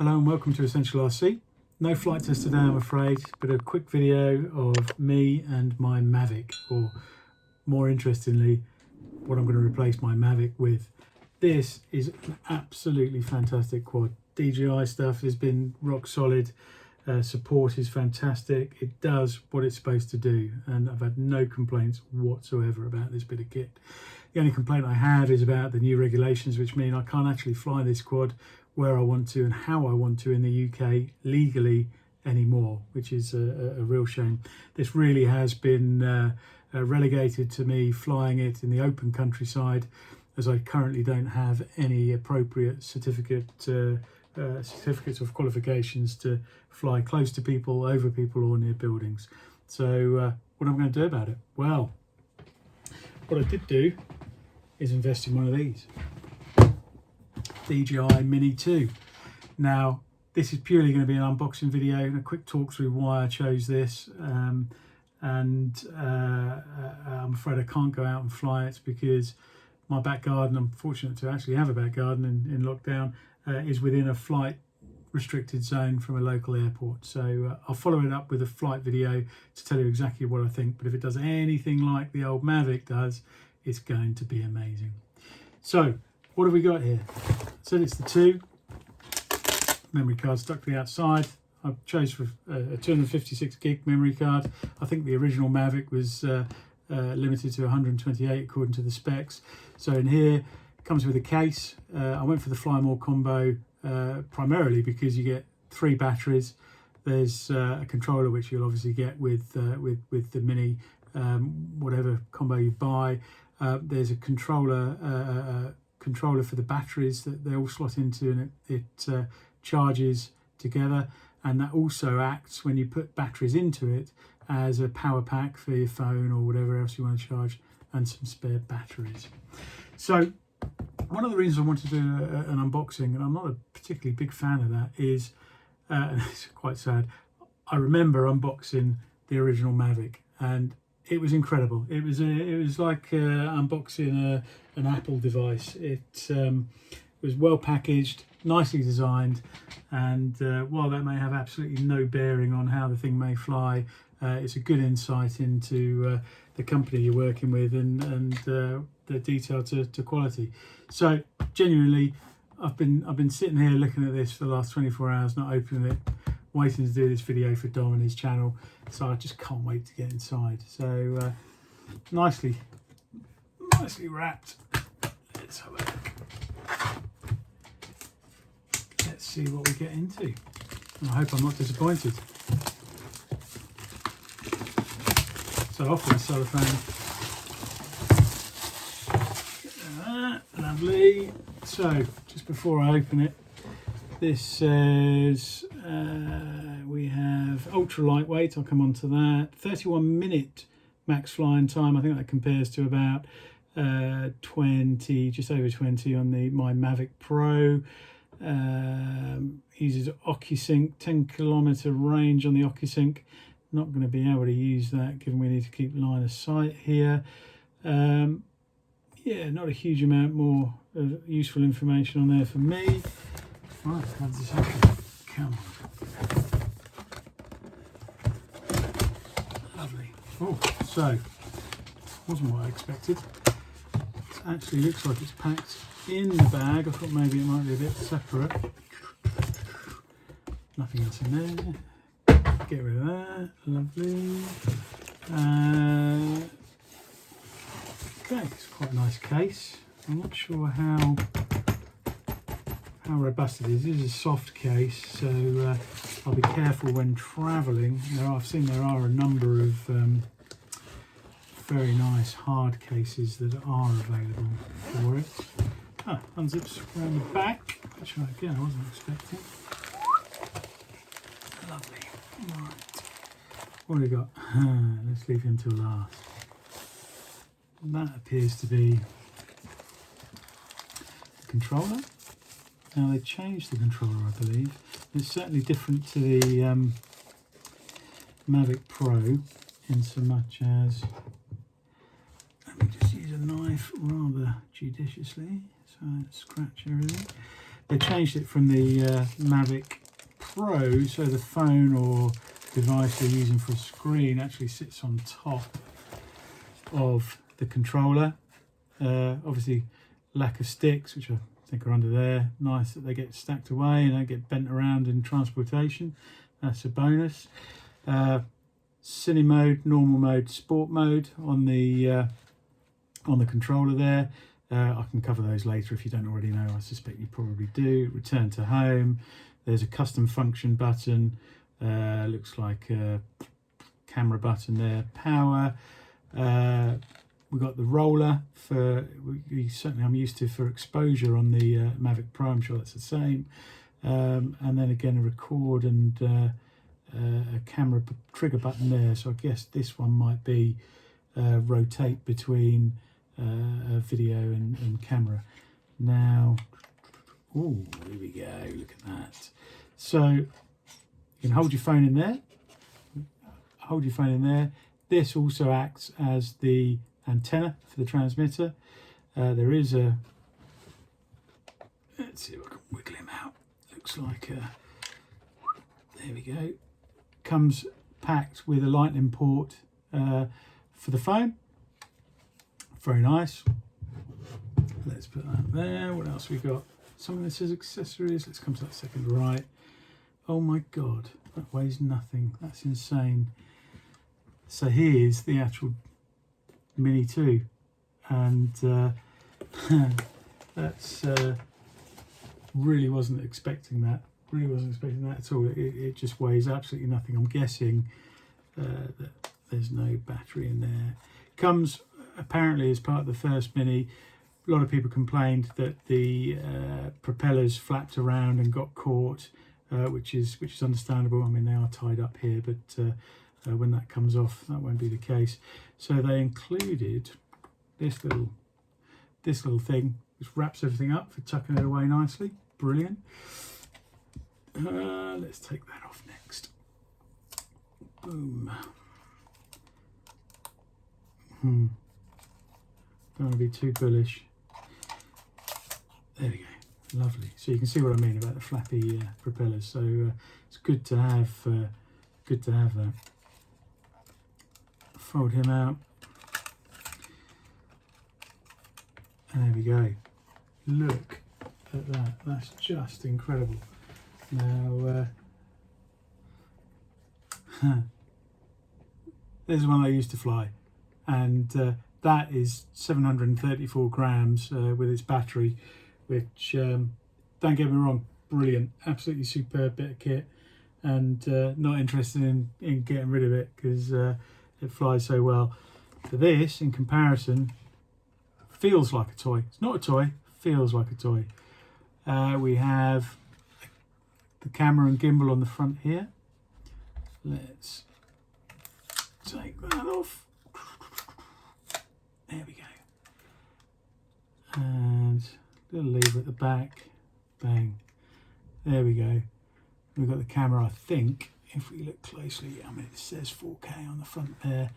Hello and welcome to Essential RC. No flight test today, I'm afraid, but a quick video of me and my Mavic, or more interestingly, what I'm going to replace my Mavic with. This is an absolutely fantastic quad. DJI stuff has been rock solid. Support is fantastic. It does what it's supposed to do, and I've had no complaints whatsoever about this bit of kit. The only complaint I have is about the new regulations, which mean I can't actually fly this quad where I want to and how I want to in the UK legally anymore, which is a real shame. This really has been relegated to me flying it in the open countryside, as I currently don't have any appropriate certificates of qualifications to fly close to people, over people, or near buildings. So what am I going to do about it? Well, what I did do is invest in one of these. DJI Mini 2. Now, this is purely going to be an unboxing video and a quick talk through why I chose this. I'm afraid I can't go out and fly it because my back garden, I'm fortunate to actually have a back garden in lockdown, is within a flight restricted zone from a local airport. So I'll follow it up with a flight video to tell you exactly what I think. But if it does anything like the old Mavic does, it's going to be amazing. So what have we got here? So it's the 2 memory card stuck to the outside. I chose for a 256 gig memory card. I think the original Mavic was limited to 128 according to the specs. So in here it comes with a case. I went for the Fly More combo primarily because you get 3 batteries. There's a controller which you'll obviously get with the Mini, whatever combo you buy. There's a controller for the batteries that they all slot into, and it charges together, and that also acts when you put batteries into it as a power pack for your phone or whatever else you want to charge, and some spare batteries. So one of the reasons I wanted to do an unboxing, and I'm not a particularly big fan of that, is and it's quite sad, I remember unboxing the original Mavic and it was incredible. It was like unboxing an Apple device. It was well packaged, nicely designed, and while that may have absolutely no bearing on how the thing may fly, it's a good insight into the company you're working with and the detail to quality. So genuinely, I've been sitting here looking at this for the last 24 hours, not opening it, waiting to do this video for Dom and his channel, so I just can't wait to get inside. So nicely wrapped. Let's have a look. Let's see what we get into. I hope I'm not disappointed. So off with the cellophane. Lovely. So just before I open it, this says we have ultra lightweight. I'll come on to that. 31-minute max flying time. I think that compares to about 20, just over 20 on my Mavic Pro. Uses OcuSync, 10-kilometer range on the OcuSync. Not going to be able to use that given we need to keep line of sight here. Yeah, not a huge amount more useful information on there for me. Right, how's this happen? Come on. Lovely. Oh, so, wasn't what I expected. It actually looks like it's packed in the bag. I thought maybe it might be a bit separate. Nothing else in there. Get rid of that. Lovely. Okay, it's quite a nice case. I'm not sure how robust it is. It is a soft case, so I'll be careful when travelling. I've seen there are a number of very nice hard cases that are available for it. Unzips around the back, which again I wasn't expecting. Lovely. Right. What have we got? Let's leave him till last. That appears to be the controller. Now they changed the controller, I believe. It's certainly different to the Mavic Pro in so much as, let me just use a knife rather judiciously so I don't scratch everything. they changed it from the Mavic Pro, so the phone or device they're using for a screen actually sits on top of the controller. Obviously lack of sticks, which I think are under there. Nice that they get stacked away and don't get bent around in transportation. That's a bonus. Cine mode, normal mode, sport mode on the controller there. I can cover those later if you don't already know. I suspect you probably do. Return to home. There's a custom function button. Looks like a camera button there. Power. We've got the roller for, certainly I'm used to for exposure on the Mavic Pro. I'm sure that's the same. And then again a record and a camera trigger button there. So I guess this one might be rotate between video and camera. Now, oh, here we go, look at that. So you can hold your phone in there, This also acts as the antenna for the transmitter. There is a, let's see if I can wiggle him out. Looks like there we go. Comes packed with a lightning port for the phone. Very nice. Let's put that there. What else we got? Something that says accessories. Let's come to that second right. Oh my god, that weighs nothing. That's insane. So here's the actual Mini 2, and that's really wasn't expecting that. Really wasn't expecting that at all. It just weighs absolutely nothing. I'm guessing that there's no battery in there. Comes apparently as part of the first Mini. A lot of people complained that the propellers flapped around and got caught, which is understandable. I mean, they are tied up here, but when that comes off, that won't be the case. So they included this little thing, which wraps everything up for tucking it away nicely. Brilliant. Let's take that off next. Boom. Don't want to be too bullish. There we go. Lovely. So you can see what I mean about the flappy propellers. So it's good to have. Good to have that. Fold him out. And there we go. Look at that. That's just incredible. Now, there's one I used to fly, and that is 734 grams with its battery, which, don't get me wrong, brilliant, absolutely superb bit of kit, and not interested in getting rid of it because it flies so well. So this, in comparison, feels like a toy. It's not a toy, feels like a toy. We have the camera and gimbal on the front here. Let's take that off. There we go. And a little lever at the back. Bang. There we go. We've got the camera, I think, if we look closely, I mean, it says 4K on the front there.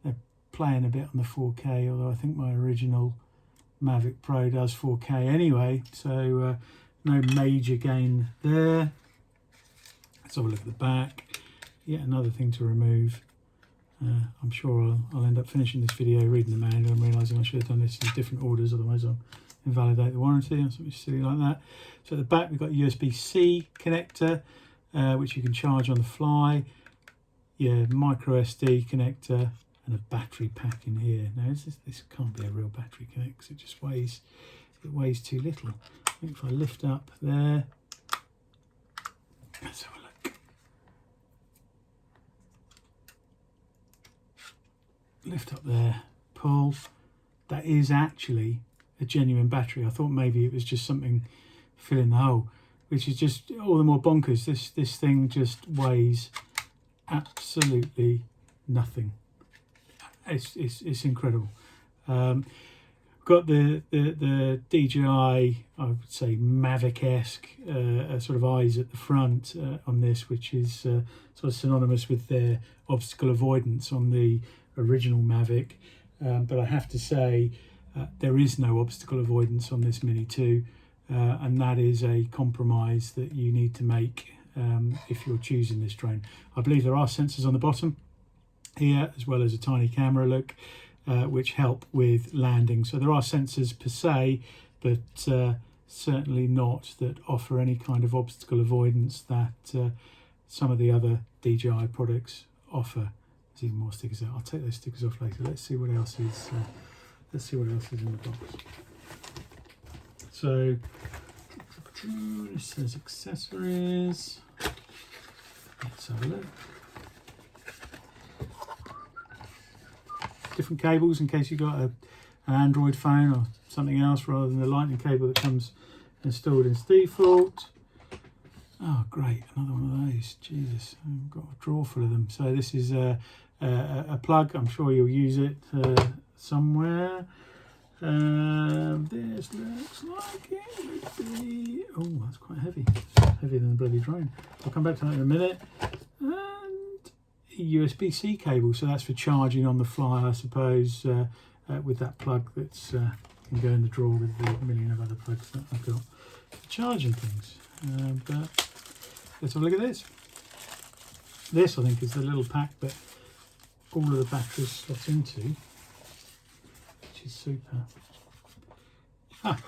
They're playing a bit on the 4K, although I think my original Mavic Pro does 4K anyway, so no major gain there. Let's have a look at the back. Yet another thing to remove. I'm sure I'll end up finishing this video reading the manual and realising I should have done this in different orders, otherwise I'll invalidate the warranty or something silly like that. So at the back we've got a USB-C connector, which you can charge on the fly. Yeah, micro SD connector and a battery pack in here. Now this can't be a real battery connect because it just weighs too little. I think if I lift up there, let's have a look. Lift up there, pull. That is actually a genuine battery. I thought maybe it was just something filling the hole, which is just all the more bonkers. This thing just weighs absolutely nothing. It's incredible. Got the DJI, I would say Mavic-esque sort of eyes at the front on this, which is sort of synonymous with their obstacle avoidance on the original Mavic. But I have to say there is no obstacle avoidance on this Mini 2. and that is a compromise that you need to make if you're choosing this drone. I believe there are sensors on the bottom here, as well as a tiny camera look, which help with landing. So there are sensors per se, but certainly not that offer any kind of obstacle avoidance that some of the other DJI products offer. There's even more stickers there. I'll take those stickers off later. Let's see what else is. Let's see what else is in the box. So this says accessories. Let's have a look. Different cables in case you've got an Android phone or something else rather than the lightning cable that comes installed in default. Oh great, another one of those. Jesus, I've got a drawer full of them. So this is a plug. I'm sure you'll use it somewhere. This looks like it would be, oh, that's quite heavy. Heavier than the bloody drone. I'll come back to that in a minute. And a USB-C cable, so that's for charging on the fly, I suppose, with that plug that's can go in the drawer with the million of other plugs that I've got for charging things. But let's have a look at this. This, I think, is the little pack that all of the batteries slot into, which is super. And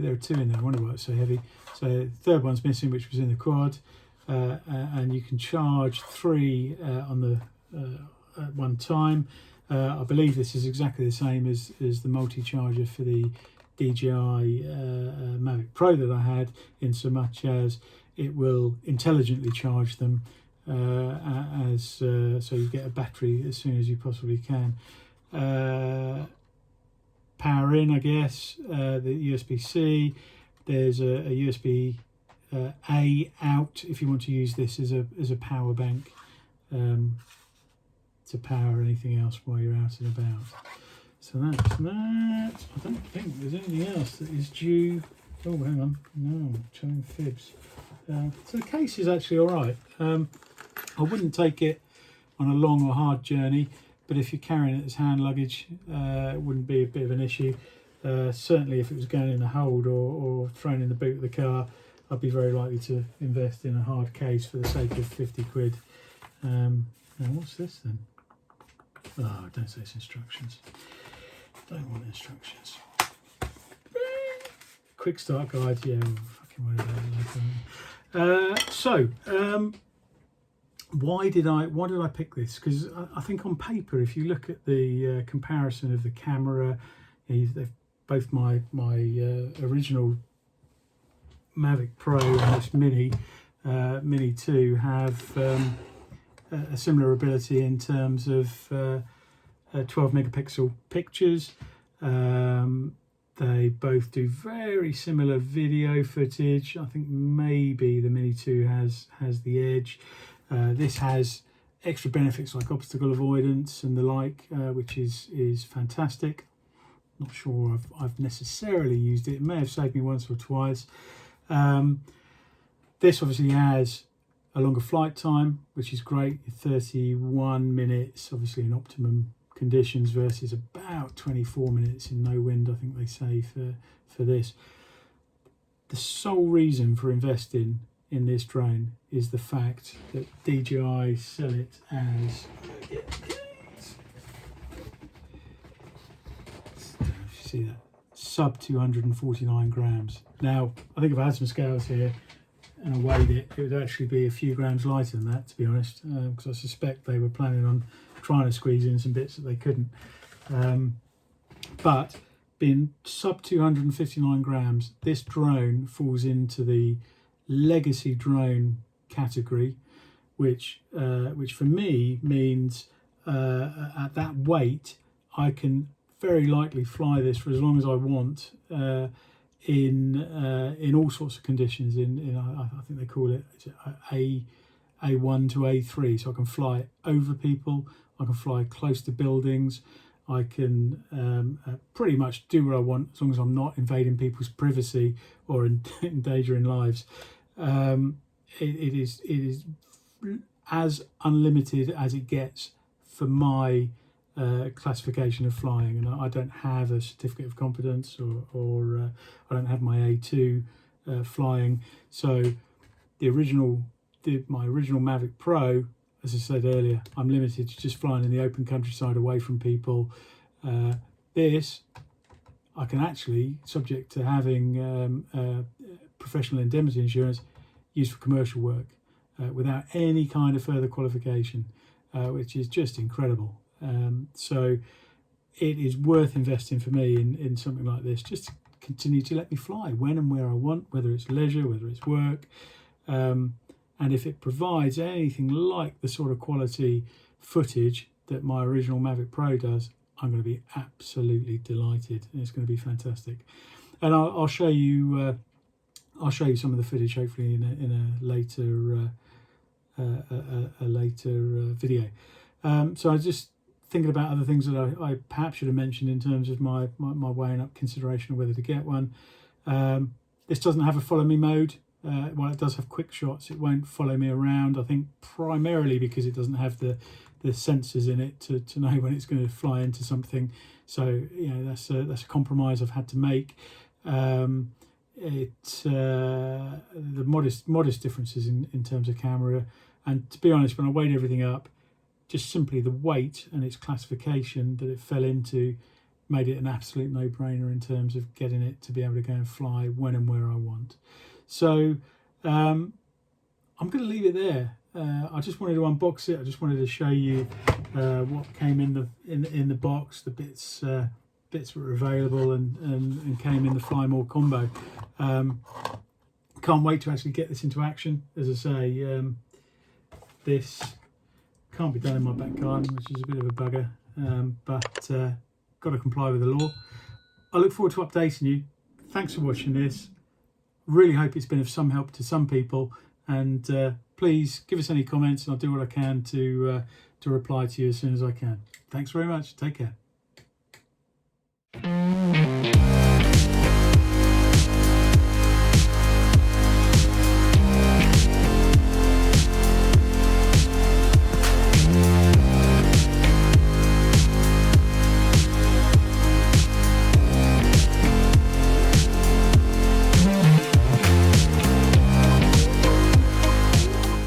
there are two in there. I wonder why it's so heavy. So the third one's missing, which was in the quad, and you can charge 3 on the at one time. I believe this is exactly the same as the multi-charger for the DJI Mavic Pro that I had, in so much as it will intelligently charge them so you get a battery as soon as you possibly can. Power in, I guess, the USB-C. There's a USB A out if you want to use this as a power bank to power anything else while you're out and about. So that's that. I don't think there's anything else that is due. Oh, hang on. No, I'm showing fibs. So the case is actually all right. I wouldn't take it on a long or hard journey, but if you're carrying it as hand luggage, it wouldn't be a bit of an issue. Certainly if it was going in the hold or thrown in the boot of the car, I'd be very likely to invest in a hard case for the sake of 50 quid. Now what's this then? Oh, don't say it's instructions. Don't want instructions. Quick start guide, yeah, fucking whatever. Why did I pick this? Because I think on paper, if you look at the comparison of the camera, they've both my original Mavic Pro and this Mini 2 have a similar ability in terms of 12 megapixel pictures. They both do very similar video footage. I think maybe the Mini 2 has the edge. This has extra benefits like obstacle avoidance and the like, which is fantastic. Not sure I've necessarily used it. It may have saved me once or twice. This obviously has a longer flight time, which is great. 31 minutes, obviously in optimum conditions, versus about 24 minutes in no wind, I think they say for this. The sole reason for investing in this drone is the fact that DJI sell it as, see that, sub 249 grams. Now I think if I had some scales here and I weighed it, it would actually be a few grams lighter than that, to be honest, because I suspect they were planning on trying to squeeze in some bits that they couldn't. But being sub 259 grams, this drone falls into the legacy drone category, which for me means at that weight I can very likely fly this for as long as I want, in all sorts of conditions. I think they call it A1 to A3, so I can fly over people, I can fly close to buildings, I can pretty much do what I want as long as I'm not invading people's privacy or endangering lives. It is as unlimited as it gets for my classification of flying, and I don't have a certificate of competence, or I don't have my A2 flying. So my original Mavic Pro, as I said earlier, I'm limited to just flying in the open countryside away from people. This I can actually, subject to having professional indemnity insurance, use for commercial work without any kind of further qualification, which is just incredible. So it is worth investing for me in something like this, just to continue to let me fly when and where I want, whether it's leisure, whether it's work. And if it provides anything like the sort of quality footage that my original Mavic Pro does, I'm going to be absolutely delighted, and it's going to be fantastic. And I'll show you some of the footage hopefully in a later video. So I was just thinking about other things that I perhaps should have mentioned in terms of my weighing up consideration of whether to get one. This doesn't have a follow me mode. While it does have quick shots, it won't follow me around. I think primarily because it doesn't have the sensors in it to know when it's going to fly into something. So that's a compromise I've had to make. The modest differences in terms of camera, and to be honest, when I weighed everything up, just simply the weight and its classification that it fell into made it an absolute no-brainer in terms of getting it to be able to go and fly when and where I want. So I'm going to leave it there. I just wanted to unbox it. I just wanted to show you what came in the box, the bits that were available and came in the Fly More combo. Can't wait to actually get this into action. As I say, this can't be done in my back garden, which is a bit of a bugger, but got to comply with the law. I look forward to updating you. Thanks for watching this. Really hope it's been of some help to some people, and please give us any comments and I'll do what I can to reply to you as soon as I can. Thanks very much. Take care.